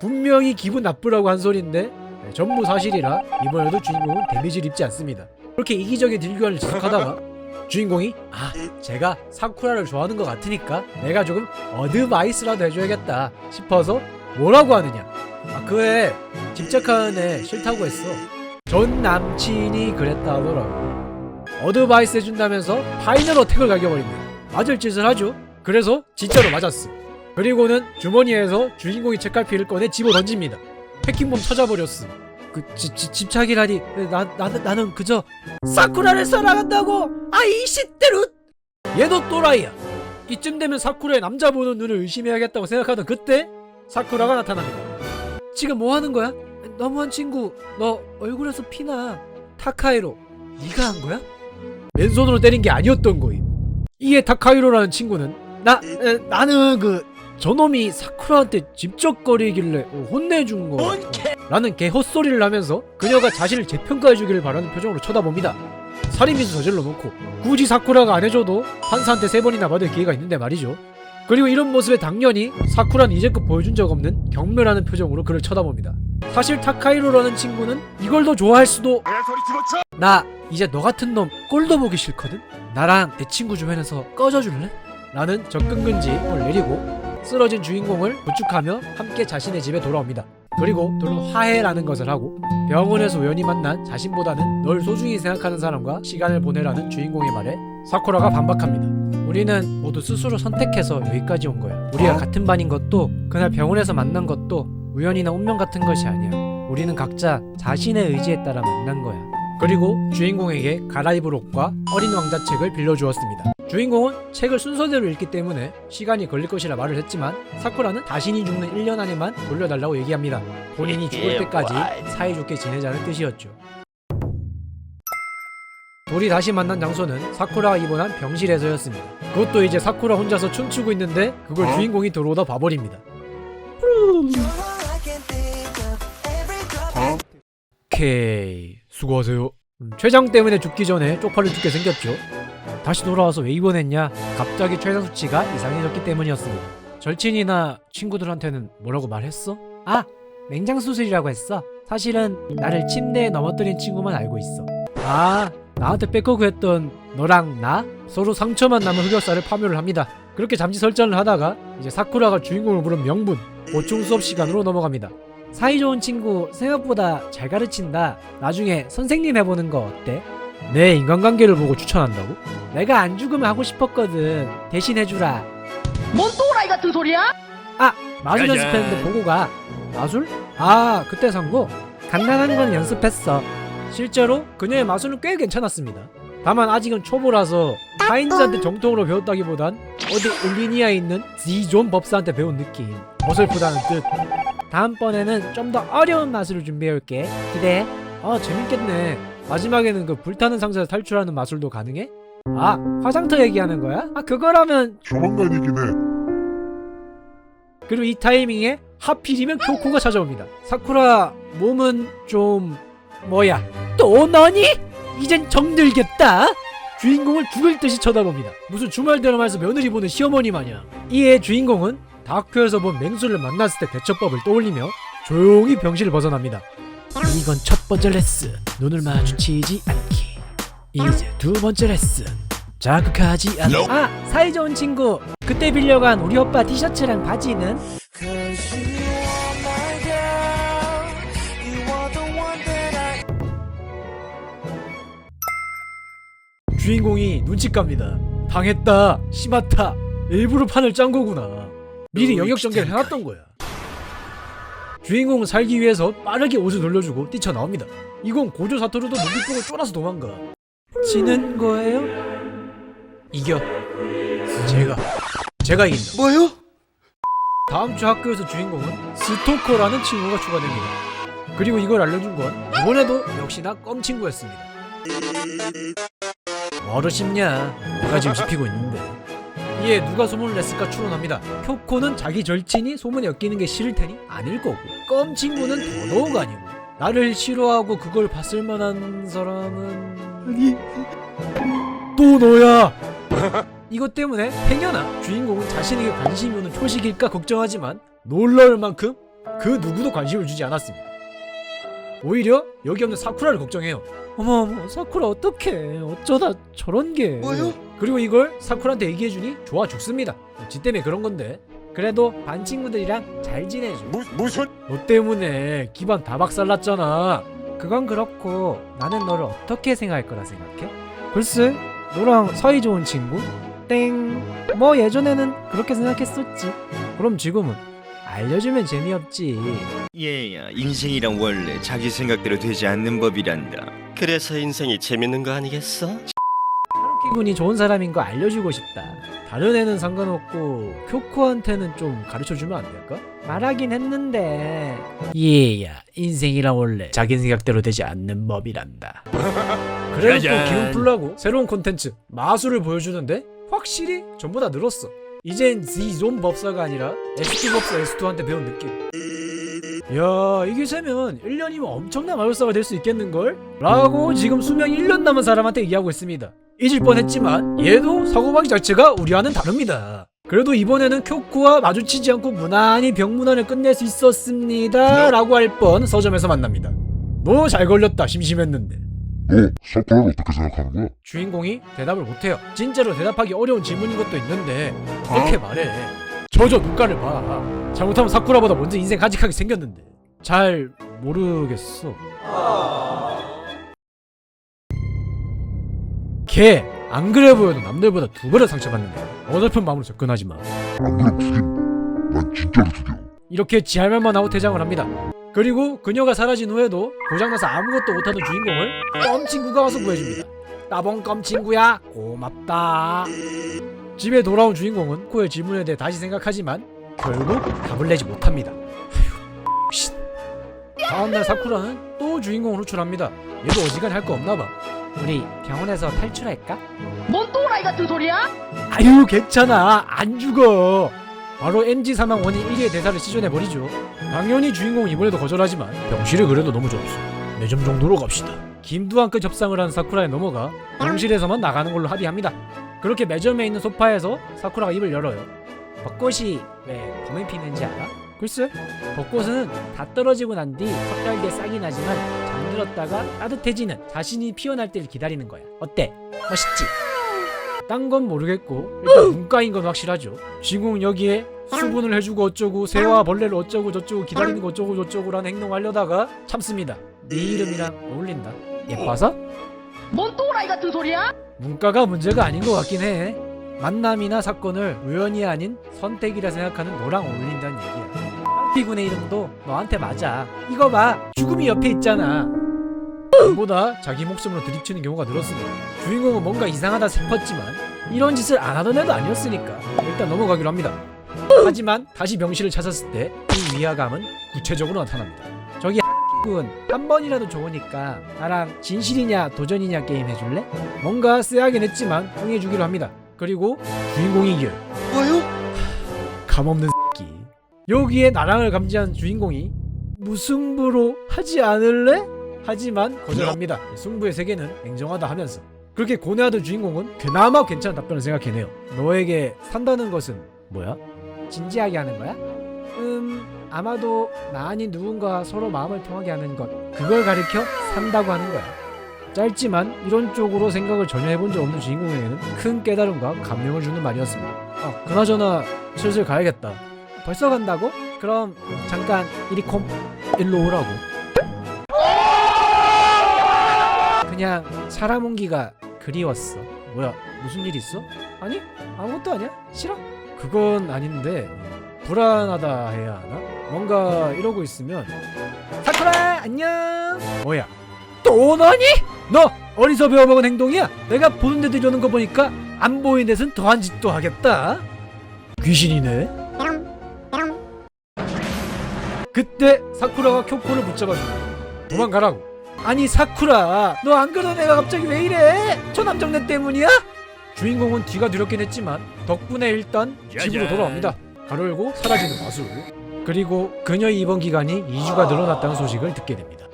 분명히 기분 나쁘라고 한 소리인데 전부 사실이라 이번에도 주인공은 데미지를 입지 않습니다. 그렇게 이기적인 딜교환을 지속하다가 주인공이 제가 사쿠라를 좋아하는 것 같으니까 내가 조금 어드바이스라도 해줘야겠다 싶어서 뭐라고 하느냐. 그애 집착하는 애 싫다고 했어. 전 남친이 그랬다 하더라고. 어드바이스 해준다면서 파이널 어택을 갈겨버립니다. 맞을 짓을 하죠. 그래서 진짜로 맞았어. 그리고는 주머니에서 주인공이 책갈피를 꺼내 집어 던집니다. 해킹범 찾아버렸어. 집착이라니. 나는 그저 사쿠라를 사랑한다고. 이 시대로. 얘도 또라이야. 이쯤 되면 사쿠라의 남자 보는 눈을 의심해야겠다고 생각하던 그때 사쿠라가 나타납니다. 지금 뭐 하는 거야? 너무한 친구, 너 얼굴에서 피나. 타카히로, 네가 한 거야? 맨손으로 때린 게 아니었던 거임. 이에 타카히로라는 친구는 나는 저놈이 사쿠라한테 집적거리길래 혼내준 거 라는 개 헛소리를 하면서 그녀가 자신을 재평가해주기를 바라는 표정으로 쳐다봅니다. 살인미수 저질러 놓고 굳이 사쿠라가 안 해줘도 판사한테 3번이나 받을 기회가 있는데 말이죠. 그리고 이런 모습에 당연히 사쿠라는 이제껏 보여준 적 없는 경멸하는 표정으로 그를 쳐다봅니다. 사실 타카히로라는 친구는 이걸 더 좋아할 수도. 나 이제 너 같은 놈 꼴도 보기 싫거든? 나랑 내 친구 주변에서 꺼져줄래? 라는 접근금지를 내리고 쓰러진 주인공을 부축하며 함께 자신의 집에 돌아옵니다. 그리고 둘은 화해라는 것을 하고 병원에서 우연히 만난 자신보다는 널 소중히 생각하는 사람과 시간을 보내라는 주인공의 말에 사쿠라가 반박합니다. 우리는 모두 스스로 선택해서 여기까지 온 거야. 우리가 같은 반인 것도 그날 병원에서 만난 것도 우연이나 운명 같은 것이 아니야. 우리는 각자 자신의 의지에 따라 만난 거야. 그리고 주인공에게 갈아입을 옷과 어린 왕자 책을 빌려주었습니다. 주인공은 책을 순서대로 읽기 때문에 시간이 걸릴 것이라 말을 했지만 사쿠라는 자신이 죽는 1년 안에만 돌려달라고 얘기합니다. 본인이 죽을 때까지 사이좋게 지내자는 뜻이었죠. 둘이 다시 만난 장소는 사쿠라가 입원한 병실에서였습니다. 그것도 이제 사쿠라 혼자서 춤추고 있는데 그걸 주인공이 들어오다 봐버립니다. 오케이, 수고하세요. 췌장 때문에 죽기 전에 쪽팔려 죽게 생겼죠. 다시 돌아와서 왜 입원했냐? 갑자기 췌장 수치가 이상해졌기 때문이었습니다. 절친이나 친구들한테는 뭐라고 말했어? 맹장수술이라고 했어. 사실은 나를 침대에 넘어뜨린 친구만 알고 있어. 나한테 뺏고 구했던 너랑 나? 서로 상처만 남은 흑역사를 파묘를 합니다. 그렇게 잠시 설전을 하다가 이제 사쿠라가 주인공을 부른 명분 보충 수업 시간으로 넘어갑니다. 사이좋은 친구 생각보다 잘 가르친다. 나중에 선생님 해보는 거 어때? 내 인간관계를 보고 추천한다고? 내가 안 죽으면 하고 싶었거든. 대신 해주라. 뭔 또라이 같은 소리야? 마술 연습했는데 보고 가. 마술? 그때 산 거? 간단한 건 연습했어. 실제로 그녀의 마술은 꽤 괜찮았습니다. 다만 아직은 초보라서 타인즈한테 정통으로 배웠다기보단 어디 일리니아에 있는 지존 법사한테 배운 느낌. 어설프다는 뜻. 다음번에는 좀 더 어려운 마술을 준비해올게. 기대해. 재밌겠네. 마지막에는 그 불타는 상자에서 탈출하는 마술도 가능해? 화장터 얘기하는 거야? 그거라면 조만간이긴 해. 그리고 이 타이밍에 하필이면 교코가 찾아옵니다. 사쿠라 몸은 좀 뭐야? 또 너니? 이젠 정들겠다. 주인공을 죽을 듯이 쳐다봅니다. 무슨 주말드라마에서 며느리 보는 시어머니 마냥. 이에 주인공은 다큐에서 본 맹수를 만났을 때 대처법을 떠올리며 조용히 병실을 벗어납니다. 이건 첫 번째 레슨. 눈을 마주치지 않기. 이제 두 번째 레슨. 자극하지 않아. 사이좋은 친구. 그때 빌려간 우리 오빠 티셔츠랑 바지는? 주인공이 눈치 깝니다. 당했다. 심하다. 일부러 판을 짠 거구나. 미리 영역 전개를 해놨던 거야. 주인공은 살기 위해서 빠르게 옷을 돌려주고 뛰쳐나옵니다. 이건 고조 사토루도 눈빛 보고 쫄아서 도망가. 지는 거예요? 이겨. 제가 이긴다. 뭐요? 다음 주 학교에서 주인공은 스토커라는 친구가 추가됩니다. 그리고 이걸 알려준 건 이번에도 역시나 껌 친구였습니다. 뭐하러 씹냐? 내가 지금 씹히고 있는데. 이에 누가 소문을 냈을까 추론합니다. 쿄코는 자기 절친이 소문에 엮이는 게 싫을 테니 아닐 거고, 껌 친구는 더더욱 아니고, 나를 싫어하고 그걸 봤을 만한 사람은 아니 또 너야. 이것 때문에 행여나 주인공은 자신에게 관심이 오는 초식일까 걱정하지만 놀라울 만큼 그 누구도 관심을 주지 않았습니다. 오히려 여기 없는 사쿠라를 걱정해요. 어머 사쿠라 어떡해, 어쩌다 저런 게. 뭐요? 그리고 이걸 사쿠라한테 얘기해주니 좋아 죽습니다. 지 때문에 그런 건데 그래도 반 친구들이랑 잘 지내줘. 무슨? 너 때문에 기반 다 박살났잖아. 그건 그렇고 나는 너를 어떻게 생각할 거라 생각해? 글쎄 너랑 사이 좋은 친구? 땡. 뭐 예전에는 그렇게 생각했었지. 그럼 지금은? 알려주면 재미없지. 얘야, 인생이란 원래 자기 생각대로 되지 않는 법이란다. 그래서 인생이 재밌는 거 아니겠어? 하루키 군이 좋은 사람인 거 알려주고 싶다. 다른 애는 상관없고 쿄코한테는 좀 가르쳐주면 안 될까? 말하긴 했는데 얘야 인생이란 원래 자기 생각대로 되지 않는 법이란다. 그래도 또 기분 풀라고 새로운 콘텐츠 마술을 보여주는데 확실히 전보다 늘었어. 이젠 Z존 법사가 아니라 ST 법사 S2한테 배운 느낌. 야 이게 세면 1년이면 엄청난 마술사가 될 수 있겠는걸? 라고 지금 수명 1년 남은 사람한테 얘기하고 있습니다. 잊을 뻔했지만 얘도 사고방식 자체가 우리와는 다릅니다. 그래도 이번에는 쿄코와 마주치지 않고 무난히 병문안을 끝낼 수 있었습니다 라고 할 뻔 서점에서 만납니다. 너 잘 걸렸다 심심했는데. 너 사쿠라를 어떻게 생각하는 거야? 주인공이 대답을 못해요. 진짜로 대답하기 어려운 질문인 것도 있는데 어떻게 말해. 저저 눈가를 봐. 잘못하면 사쿠라보다 먼저 인생 간직하게 생겼는데. 잘 모르겠어. 걔 안 그래 보여도 남들보다 2배로 상처받는데 어설픈 마음으로 접근하지 마. 안 그럼 죽인다. 난 진짜로 죽여. 이렇게 지할 말만 하고 퇴장을 합니다. 그리고 그녀가 사라진 후에도 고장나서 아무것도 못하던 주인공을 껌 친구가 와서 구해줍니다. 따봉 껌 친구야 고맙다. 집에 돌아온 주인공은 코의 질문에 대해 다시 생각하지만 결국 답을 내지 못합니다. 아휴, 쉿. 다음날 사쿠라는 또 주인공을 호출합니다. 얘도 어지간히 할 거 없나봐. 우리 병원에서 탈출할까? 뭔 또라이 같은 소리야? 아유 괜찮아 안 죽어. 바로 MG 사망 원인 1위의 대사를 시전해버리죠. 당연히 주인공은 이번에도 거절하지만 병실이 그래도 너무 좁소. 매점 정도로 갑시다. 김두한급 협상을 한 사쿠라에 넘어가 병실에서만 나가는 걸로 합의합니다. 그렇게 매점에 있는 소파에서 사쿠라가 입을 열어요. 벚꽃이 왜 범인 피는지 알아? 글쎄 벚꽃은 다 떨어지고 난 뒤 석달기에 싹이 나지만 잠들었다가 따뜻해지는 자신이 피어날 때를 기다리는 거야. 어때? 멋있지? 딴 건 모르겠고 일단 문과인 건 확실하죠. 주인공은 여기에 수분을 해주고 어쩌고 새와 벌레를 어쩌고 저쩌고 기다리는 거 어쩌고 저쩌고라는 행동을 하려다가 참습니다. 네 이름이랑 어울린다. 예뻐서? 뭔 또라이 같은 소리야? 문과가 문제가 아닌 것 같긴 해. 만남이나 사건을 우연이 아닌 선택이라 생각하는 너랑 어울린다는 얘기야. 하루키군의 이름도 너한테 맞아. 이거 봐 죽음이 옆에 있잖아. 보다 자기 목숨으로 들이치는 경우가 늘었습니다. 주인공은 뭔가 이상하다 싶었지만 이런 짓을 안 하던 애도 아니었으니까 일단 넘어가기로 합니다. 하지만 다시 병실을 찾았을 때 이 위화감은 구체적으로 나타납니다. 저기 군 한 번이라도 좋으니까 나랑 진실이냐 도전이냐 게임 해줄래? 뭔가 쎄하긴 했지만 응해주기로 합니다. 그리고 주인공이 이겨요. 뭐요? 감없는 새끼. 여기에 나랑을 감지한 주인공이 무승부로 하지 않을래? 하지만 거절합니다. 승부의 세계는 냉정하다 하면서 그렇게 고뇌하던 주인공은 그나마 괜찮은 답변을 생각해내요. 너에게 산다는 것은 뭐야? 진지하게 하는 거야? 아마도 나 아닌 누군가 서로 마음을 통하게 하는 것, 그걸 가리켜 산다고 하는 거야. 짧지만 이런 쪽으로 생각을 전혀 해본 적 없는 주인공에게는 큰 깨달음과 감명을 주는 말이었습니다. 그나저나 슬슬 가야겠다. 벌써 간다고? 그럼 잠깐 이리 일로 오라고. 그냥 사람 온기가 그리웠어. 뭐야 무슨 일 있어? 아니 아무것도 아니야. 싫어. 그건 아닌데 불안하다 해야 하나? 뭔가 이러고 있으면 사쿠라 안녕. 뭐야? 또 너니? 너 어디서 배워먹은 행동이야? 내가 보는 데도 이러는 거 보니까 안 보이는 데선 더한 짓도 하겠다. 귀신이네. 그때 사쿠라가 쿄코를 붙잡아준다. 도망가라고. 아니 사쿠라, 너 안 그러던 애가 갑자기 왜 이래? 초남정네 때문이야? 주인공은 뒤가 두렵긴 했지만 덕분에 일단 집으로 돌아옵니다. 가로 열고 사라지는 마술. 그리고 그녀의 입원 기간이 2주가 늘어났다는 소식을 듣게 됩니다.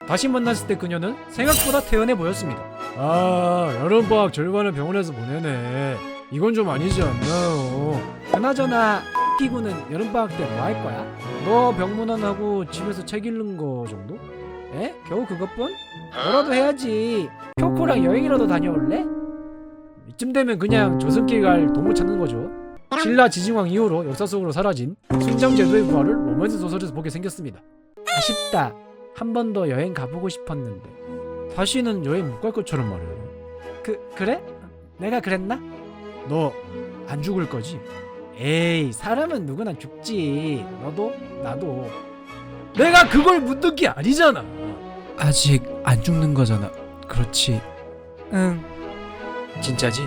다시 만났을 때 그녀는 생각보다 태연해 보였습니다. 아, 여름방학 절반을 병원에서 보내네. 이건 좀 아니지 않나요? 그나저나 피구는 여름방학 때 뭐 할 거야? 너 병문안하고 집에서 책 읽는 거 정도? 에? 겨우 그것뿐? 뭐라도 해야지. 쿄코랑 여행이라도 다녀올래? 이쯤 되면 그냥 조선길 갈 동무 찾는 거죠. 신라 지징왕 이후로 역사 속으로 사라진 순정제도의 부활을 로맨스 소설에서 보게 생겼습니다. 아쉽다. 한 번 더 여행 가보고 싶었는데 다시는 여행 못 갈 것처럼 말해. 그래? 내가 그랬나? 너 안 죽을 거지? 에이, 사람은 누구나 죽지. 너도 나도. 내가 그걸 묻는 게 아니잖아. 아직 안 죽는 거잖아. 그렇지. 응. 진짜지?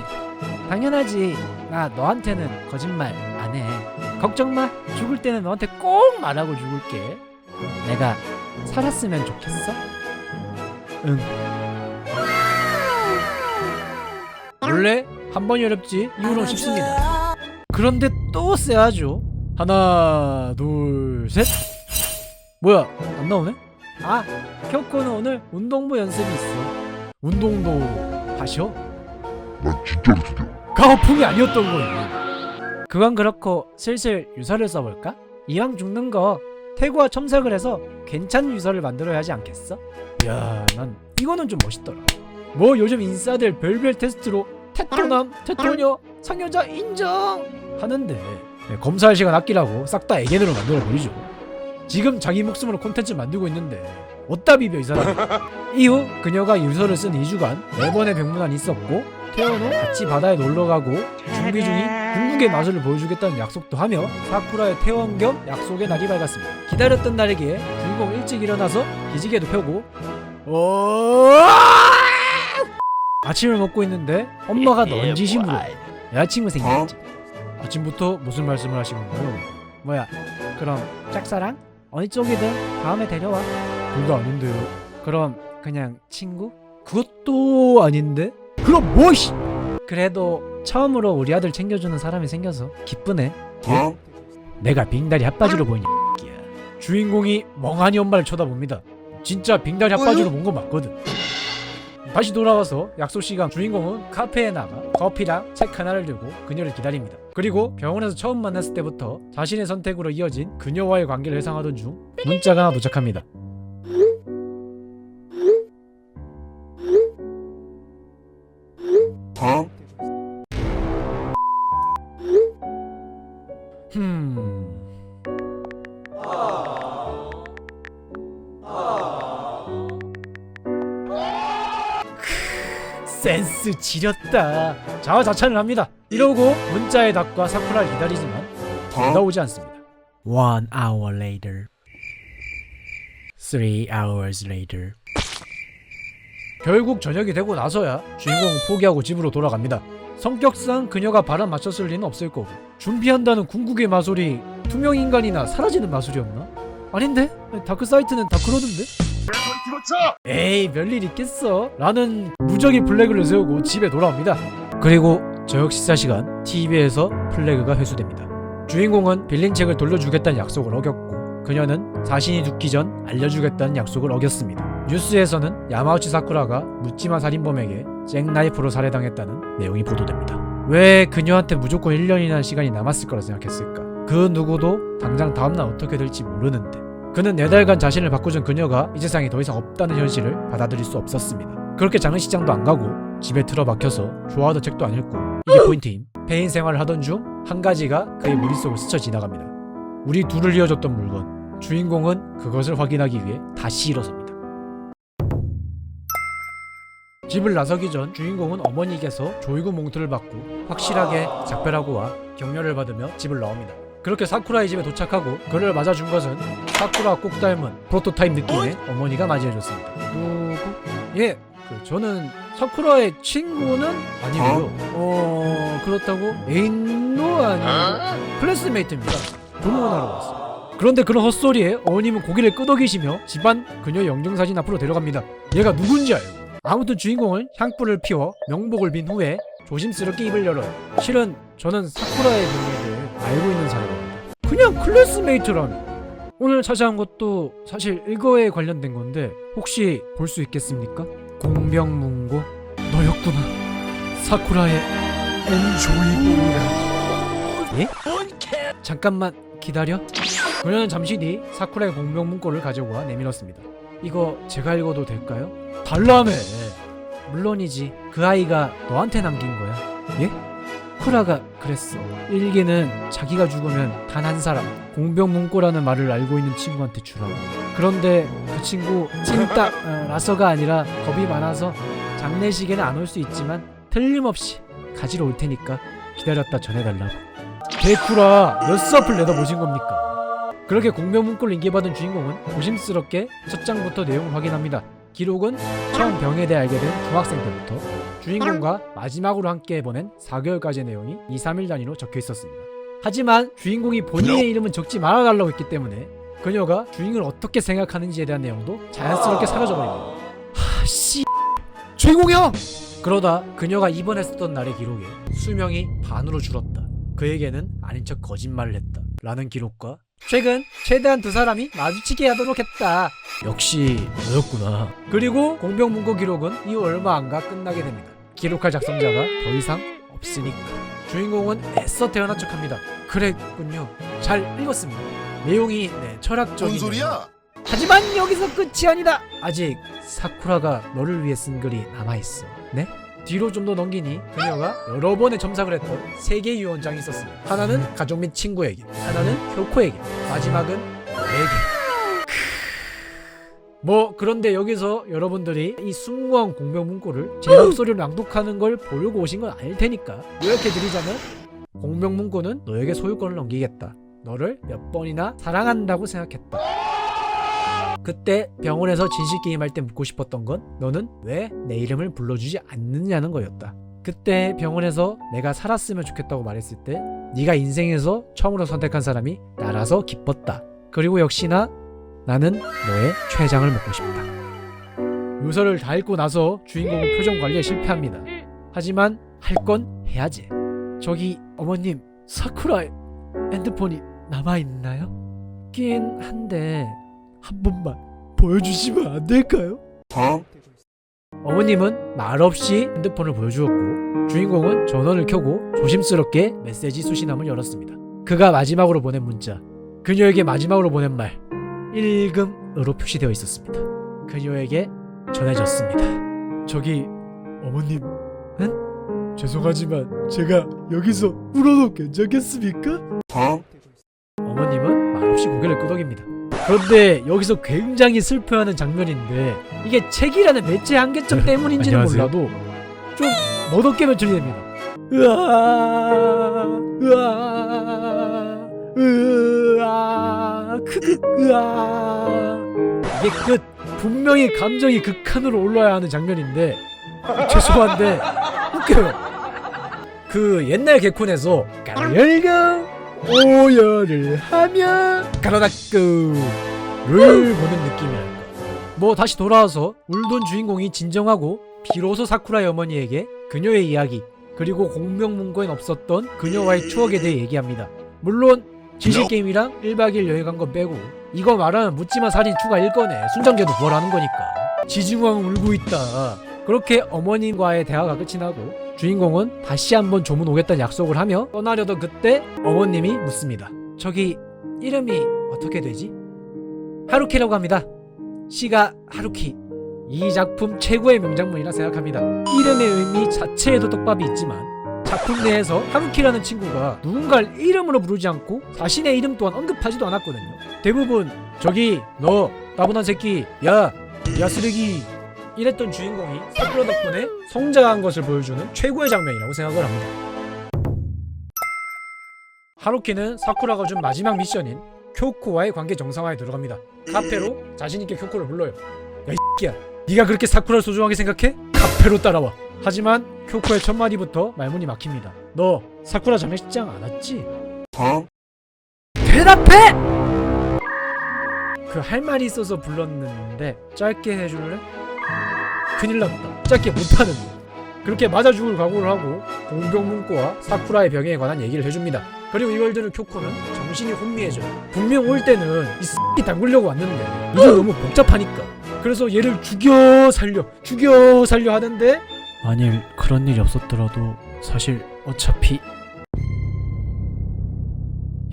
당연하지. 나 너한테는 거짓말 안 해. 걱정 마. 죽을 때는 너한테 꼭 말하고 죽을게. 내가 살았으면 좋겠어? 응. 원래 한 번이 어렵지 이후로는 쉽습니다. 그런데 또 세야죠. 하나 둘 셋. 뭐야 안 나오네? 아, 쿄코는 오늘 운동부 연습이 있어. 운동도 하셔? 난 진짜로 죽여. 가오풍이 아니었던 거예요. 그건 그렇고 슬슬 유서를 써볼까? 이왕 죽는 거 태구와 첨삭을 해서 괜찮은 유서를 만들어야 하지 않겠어? 야, 난 이거는 좀 멋있더라. 뭐 요즘 인싸들 별별 테스트로 테토남, 테토녀, 상여자 인정 하는데 검사할 시간 아끼라고 싹 다 애견으로 만들어버리죠. 지금 자기 목숨으로 콘텐츠 만들고 있는데 어디다 비벼 이 사람. 이후 그녀가 유서를 쓴 2주간 4번의 병문안이 있었고 태연 후 같이 바다에 놀러가고 준비 중인 궁극의 마술을 보여주겠다는 약속도 하며 사쿠라의 퇴원 겸 약속의 날이 밝았습니다. 기다렸던 날이기에 주인공 일찍 일어나서 기지개도 펴고 아침을 먹고 있는데 엄마가 넌지시 물어. 여자친구 생겼지. 아침부터 무슨 말씀을 하신 건가요? 뭐야, 그럼 짝사랑? 어느 쪽이든 다음에 데려와. 둘 다 아닌데요. 그럼 그냥 친구? 그것도 아닌데? 그럼 뭐시? 그래도 처음으로 우리 아들 챙겨주는 사람이 생겨서 기쁘네. 내가 빙다리 핫바지로 보이냐. 주인공이 멍하니 엄마를 쳐다봅니다. 진짜 빙다리 핫바지로 본 거 맞거든. 다시 돌아와서 약속 시간 주인공은 카페에 나가 커피랑 책 하나를 들고 그녀를 기다립니다. 그리고 병원에서 처음 만났을 때부터 자신의 선택으로 이어진 그녀와의 관계를 회상하던 중 문자가 하나 도착합니다. 센스 지렸다. 자화자찬을 합니다. 이러고 문자의 답과 사쿠라를 기다리지만 나오지 않습니다. 1 hour later, 3 hours later. 결국 저녁이 되고 나서야 주인공은 포기하고 집으로 돌아갑니다. 성격상 그녀가 바람 맞췄을 리는 없을 거고 준비한다는 궁극의 마술이 투명 인간이나 사라지는 마술이었나? 아닌데? 다크사이트는 다 그러던데? 에이, 별일 있겠어 라는 무적의 플래그를 세우고 집에 돌아옵니다. 그리고 저녁 식사 시간 TV에서 플래그가 회수됩니다. 주인공은 빌린 책을 돌려주겠다는 약속을 어겼고 그녀는 자신이 죽기 전 알려주겠다는 약속을 어겼습니다. 뉴스에서는 야마우치 사쿠라가 묻지마 살인범에게 잭나이프로 살해당했다는 내용이 보도됩니다. 왜 그녀한테 무조건 1년이나 시간이 남았을 거라 생각했을까? 그 누구도 당장 다음날 어떻게 될지 모르는데 그는 4달간 자신을 바꿔준 그녀가 이 세상에 더 이상 없다는 현실을 받아들일 수 없었습니다. 그렇게 장례식장도 안 가고 집에 틀어박혀서 좋아하던 책도 안 읽고 이게 포인트임. 폐인 생활을 하던 중 한 가지가 그의 머릿속을 스쳐 지나갑니다. 우리 둘을 이어줬던 물건. 주인공은 그것을 확인하기 위해 다시 일어섭니다. 집을 나서기 전 주인공은 어머니께서 조이구 몽투를 받고 확실하게 작별하고 와 격려를 받으며 집을 나옵니다. 그렇게 사쿠라의 집에 도착하고 그를 맞아준 것은 사쿠라 꼭 닮은 프로토타입 느낌의 어머니가 맞이해줬습니다. 누구? 예, 저는 사쿠라의 친구는 아니고요. 그렇다고 애인도 아니고 클래스메이트입니다. 조문하러 왔어요. 그런데 그런 헛소리에 어머님은 고개를 끄덕이시며 집안 그녀 영정사진 앞으로 데려갑니다. 얘가 누군지 알고. 아무튼 주인공은 향불을 피워 명복을 빈 후에 조심스럽게 입을 열어요. 실은 저는 사쿠라의 명예를 알고 있는 사람입니다. 그냥 클래스메이트라며. 오늘 찾아온 것도 사실 이거에 관련된 건데 혹시 볼 수 있겠습니까? 공병문고 너였구나. 사쿠라의 엔조이보이라. 예? 잠깐만 기다려. 그녀는 잠시 뒤 사쿠라의 공병문고를 가지고 와 내밀었습니다. 이거 제가 읽어도 될까요? 달라며. 물론이지. 그 아이가 너한테 남긴 거야. 예? 쿠라가 그랬어. 일기는 자기가 죽으면 단 한 사람, 공병문고라는 말을 알고 있는 친구한테 주라고. 그런데 그 친구 찐따 라서가 아니라 겁이 많아서 장례식에는 안 올 수 있지만 틀림없이 가지러 올 테니까 기다렸다 전해달라고. 개쿠라 몇 수앞을 내다보신 겁니까? 그렇게 공병문고를 인계받은 주인공은 조심스럽게 첫 장부터 내용을 확인합니다. 기록은 처음 병에 대해 알게 된 중학생 때부터 주인공과 마지막으로 함께 보낸 4개월까지의 내용이 2-3일 단위로 적혀 있었습니다. 하지만 주인공이 본인의 이름은 적지 말아달라고 했기 때문에 그녀가 주인공을 어떻게 생각하는지에 대한 내용도 자연스럽게 사라져버립니다. 하씨 주인공이야! 그러다 그녀가 입원했었던 날의 기록에 수명이 반으로 줄었다. 그에게는 아닌 척 거짓말을 했다 라는 기록과 최근 최대한 두 사람이 마주치게 하도록 했다. 역시 너였구나. 그리고 공병문고 기록은 이후 얼마 안가 끝나게 됩니다. 기록할 작성자가 더 이상 없으니까 주인공은 애써 태어난 척합니다. 그랬군요. 잘 읽었습니다. 내용이 철학적인. 뭔 소리야? 하지만 여기서 끝이 아니다. 아직 사쿠라가 너를 위해 쓴 글이 남아있어. 네? 뒤로 좀 더 넘기니 그녀가 여러 번의 첨삭을 했던 3개의 유언장이 있었습니다. 하나는 가족 및 친구에게, 하나는 효코에게, 마지막은 너에게. 그런데 여기서 여러분들이 이 숭고한 공병문고를 제 목소리로 낭독하는 걸 보려고 오신 건 아닐 테니까 이렇게 드리자면, 공병문고는 너에게 소유권을 넘기겠다. 너를 몇 번이나 사랑한다고 생각했다. 그때 병원에서 진실 게임할 때 묻고 싶었던 건 너는 왜 내 이름을 불러주지 않느냐는 거였다. 그때 병원에서 내가 살았으면 좋겠다고 말했을 때 네가 인생에서 처음으로 선택한 사람이 나라서 기뻤다. 그리고 역시나 나는 너의 췌장을 먹고 싶다. 유서를 다 읽고 나서 주인공은 표정 관리에 실패합니다. 하지만 할 건 해야지. 저기 어머님, 사쿠라의 핸드폰이 남아있나요? 있긴 한데 한 번만 보여주시면 안 될까요? 어머님은 말없이 핸드폰을 보여주었고 주인공은 전원을 켜고 조심스럽게 메시지 수신함을 열었습니다. 그가 마지막으로 보낸 문자, 그녀에게 마지막으로 보낸 말, 읽음으로 표시되어 있었습니다. 그녀에게 전해졌습니다. 저기 어머님, 응? 죄송하지만 제가 여기서 울어도 괜찮겠습니까? 어머님은 말없이 고개를 끄덕입니다. 그런데 여기서 굉장히 슬퍼하는 장면인데 이게 책이라는 매체 한계점 때문인지는 몰라도 좀 멋없게 연출이 됩니다. 으아 으아 으아 크크 으아. 이게 끝. 분명히 감정이 극한으로 올라야 하는 장면인데 죄송한데 웃겨요. 그 옛날 개콘에서 가열경 오열을 하며 가라닥구를 보는 느낌이랄까. 다시 돌아와서 울던 주인공이 진정하고 비로소 사쿠라의 어머니에게 그녀의 이야기 그리고 공명문고엔 없었던 그녀와의 추억에 대해 얘기합니다. 물론 진실게임이랑 1박 2일 여행 간 건 빼고 이거 말하면 묻지마 살인 추가 1건에 순장제도 부활하는 거니까. 지중왕 울고 있다. 그렇게 어머님과의 대화가 끝이 나고 주인공은 다시 한번 조문 오겠다는 약속을 하며 떠나려던 그때 어머님이 묻습니다. 저기 이름이 어떻게 되지? 하루키라고 합니다. 시가 하루키. 이 작품 최고의 명작물이라 생각합니다. 이름의 의미 자체에도 떡밥이 있지만 작품 내에서 하루키라는 친구가 누군가를 이름으로 부르지 않고 자신의 이름 또한 언급하지도 않았거든요. 대부분 저기 너 따분한 새끼, 야 쓰레기 이랬던 주인공이 사쿠라 덕분에 성장한 것을 보여주는 최고의 장면이라고 생각을 합니다. 하루키는 사쿠라가 준 마지막 미션인 쿄코와의 관계 정상화에 들어갑니다. 카페로 자신있게 쿄코를 불러요. 야 이 새끼야, 네가 그렇게 사쿠라를 소중하게 생각해? 카페로 따라와. 하지만 쿄코의 첫 마디부터 말문이 막힙니다. 너 사쿠라 장례식장 안 왔지? 대답해! 그 할 말이 있어서 불렀는데 짧게 해줄래? 큰일 났다. 짧게 못하는데. 그렇게 맞아 죽을 각오를 하고 공병문고와 사쿠라의 병에 관한 얘기를 해줍니다. 그리고 이걸 들은 쿄코는 정신이 혼미해져요. 분명 올 때는 이 새끼 담그려고 왔는데 이게 너무 복잡하니까. 그래서 얘를 죽여 살려 하는데 만일 그런 일이 없었더라도 사실 어차피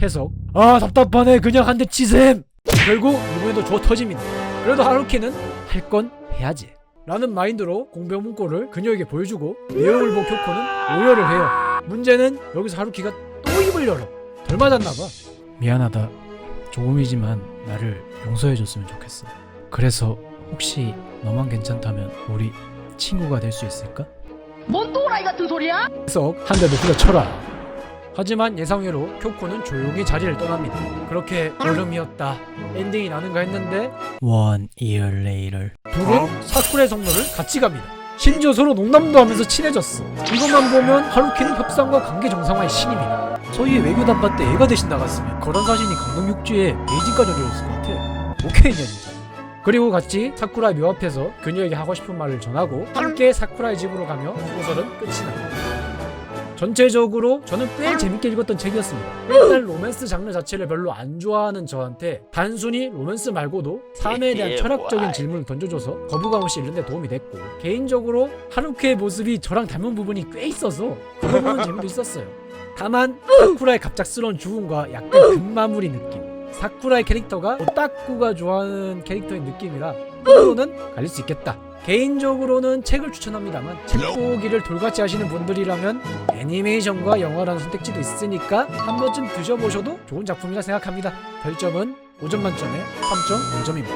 해석. 아 답답하네. 그냥 한 대 치셈. 결국 이번에도 조 터집니다. 그래도 하루키는 할 건 해야지 라는 마인드로 공병문고를 그녀에게 보여주고 내용을 본 쿄코는 오열을 해요. 문제는 여기서 하루키가 또 입을 열어. 덜 맞았나봐. 미안하다. 조금이지만 나를 용서해줬으면 좋겠어. 그래서 혹시 너만 괜찮다면 우리 친구가 될 수 있을까? 뭔 또라이 같은 소리야? 해석 한 대도 후려쳐라. 하지만 예상외로 쿄코는 조용히 자리를 떠납니다. 그렇게 얼음이었다. 엔딩이 나는가 했는데 1 year later 둘은 사쿠라의 성노를 같이 갑니다. 심지어 서로 농담도 하면서 친해졌어. 이것만 보면 하루키는 협상과 관계 정상화의 신입니다. 소위 외교 단파 때 애가 대신 나갔으면 그런 사진이 강동 육지에 베이징까지 얹어졌을 것 같아. 오케이냐 진짜. 그리고 같이 사쿠라 묘 앞에서 그녀에게 하고 싶은 말을 전하고 함께 사쿠라의 집으로 가며 소설은 끝이 납니다. 전체적으로 저는 꽤 재밌게 읽었던 책이었습니다. 일단 로맨스 장르 자체를 별로 안 좋아하는 저한테 단순히 로맨스 말고도 삶에 대한 철학적인 질문을 던져줘서 거부감 없이 읽는 데 도움이 됐고, 개인적으로 하루키의 모습이 저랑 닮은 부분이 꽤 있어서 그거 보는 재미도 있었어요. 다만 사쿠라의 갑작스러운 죽음과 약간 급마무리 느낌, 사쿠라의 캐릭터가 오타쿠가 좋아하는 캐릭터의 느낌이라 호불호는 갈릴 수 있겠다. 개인적으로는 책을 추천합니다만 책 보기를 돌같이 하시는 분들이라면 애니메이션과 영화라는 선택지도 있으니까 한 번쯤 드셔보셔도 좋은 작품이라 생각합니다. 별점은 5점 만점에 3.5점입니다.